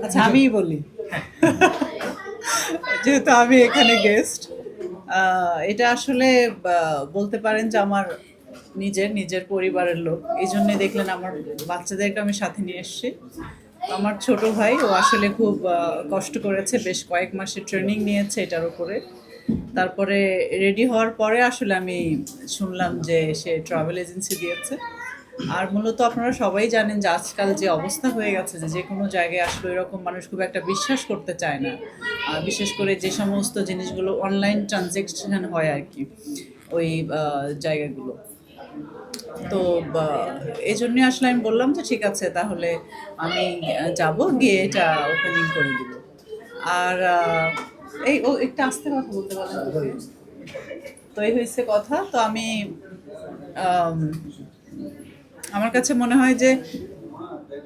আচ্ছা আমিই বলি, যেহেতু আমি এখানে গেস্ট। এটা আসলে বলতে পারেন যে আমার নিজের পরিবারের লোক। এই জন্যে দেখলেন আমার বাচ্চাদেরকে আমি সাথে নিয়ে এসেছি। আমার ছোট ভাই ও আসলে খুব কষ্ট করেছে, বেশ কয়েক মাসের ট্রেনিং নিয়েছে এটার উপরে। তারপরে রেডি হওয়ার পরে আসলে আমি শুনলাম যে সে ট্রাভেল এজেন্সি দিয়েছে। আর মূলত আপনারা সবাই জানেন যে আজকাল যে অবস্থা হয়ে গেছে যে যে কোনো জায়গায় আসলে এরকম মানুষ খুব একটা বিশ্বাস করতে চায় না। বিশেষ করে যে সমস্ত জিনিসগুলো অনলাইন ট্রানজ্যাকশন হয় আর কি, ওই জায়গাগুলো। তো এই জন্যই আসলে আমি বললাম যে ঠিক আছে তাহলে আমি যাব, গিয়ে এটা ওপেনিং করে দিব। আর এই ও একটু আস্তে কথা বলতে পারলাম তোকে। তো এই হয়েছে কথা। তো আমি আম, আমার কাছে মনে হয় যে,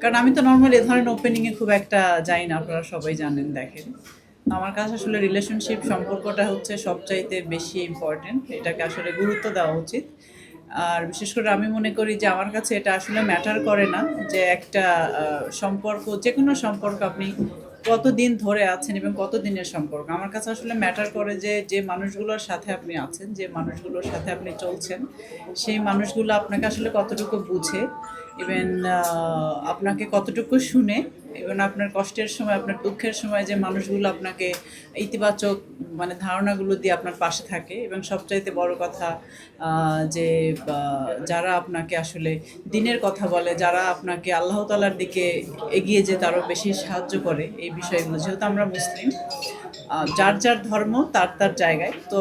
কারণ আমি তো নর্মালি এ ধরনের ওপেনিংয়ে খুব একটা যাই না, আপনারা সবাই জানেন দেখেন। তো আমার কাছে আসলে রিলেশনশিপ সম্পর্কটা হচ্ছে সবচাইতে বেশি ইম্পর্টেন্ট, এটাকে আসলে গুরুত্ব দেওয়া উচিত। আর বিশেষ করে আমি মনে করি যে আমার কাছে এটা আসলে ম্যাটার করে না যে একটা সম্পর্ক, যে কোনো সম্পর্ক আপনি কতদিন ধরে আছেন এবং কত দিনের সম্পর্ক। আমার কাছে আসলে ম্যাটার করে যে যে মানুষগুলোর সাথে আপনি আছেন, যে মানুষগুলোর সাথে আপনি চলছেন, সেই মানুষগুলো আপনাকে আসলে কতটুকু বুঝে, ইভেন আপনাকে কতটুকু শুনে, ইভেন আপনার কষ্টের সময়, আপনার দুঃখের সময় যে মানুষগুলো আপনাকে ইতিবাচক মানে ধারণাগুলো দিয়ে আপনার পাশে থাকে, এবং সবচাইতে বড় কথা যে যারা আপনাকে আসলে দিনের কথা বলে, যারা আপনাকে আল্লাহ তাআলার দিকে এগিয়ে যেতে আরও বেশি সাহায্য করে এই বিষয়গুলো। যেহেতু আমরা মুসলিম, যার যার ধর্ম তার তার জায়গায়। তো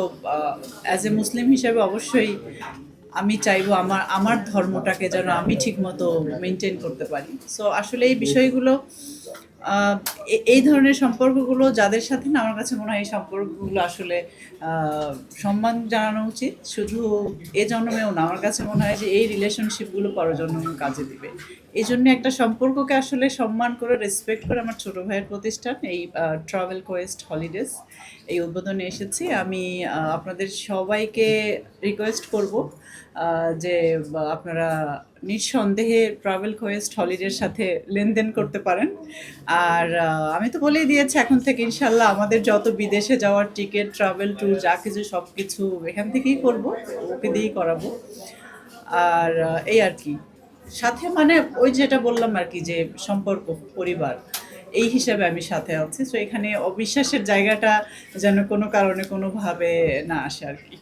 অ্যাজ এ মুসলিম হিসেবে অবশ্যই আমি চাইবো আমার আমার ধর্মটাকে যেন আমি ঠিকমতো মেনটেন করতে পারি। সো আসলে এই বিষয়গুলো, আহ, এই ধরনের সম্পর্কগুলো যাদের সাথে, না আমার কাছে মনে হয় এই সম্পর্কগুলো আসলে সম্মান জানানো উচিত। শুধু এ জন্মেও না, আমার কাছে মনে হয় যে এই রিলেশনশিপগুলো পরজন্মেও কাজে দিবে। এই জন্য একটা সম্পর্ককে আসলে সম্মান করে, রেসপেক্ট করে আমার ছোট ভাইয়ের প্রতিষ্ঠান এই ট্রাভেল কোয়েস্ট হলিডেজ এই উদ্বোধনে এসেছি আমি। আপনাদের সবাইকে রিকোয়েস্ট করব যে আপনারা নিঃসন্দেহে ট্রাভেল কোয়েস্ট হলিডের সাথে লেনদেন করতে পারেন। আর আমি তো বলেই দিয়েছি এখন থেকে ইনশাল্লাহ আমাদের যত বিদেশে যাওয়ার টিকিট, ট্রাভেল ট্যুর যা কিছু সব কিছু এখান থেকেই করব, ওকে দিয়েই করাবো। আর এই আর কি, সাথে মানে ওই যেটা বললাম আর কি, যে সম্পর্ক, পরিবার, এই হিসাবে আমি সাথে আছি। সো এখানে অবিশ্বাসের জায়গাটা যেন কোনো কারণে কোনোভাবে না আসে আর কি।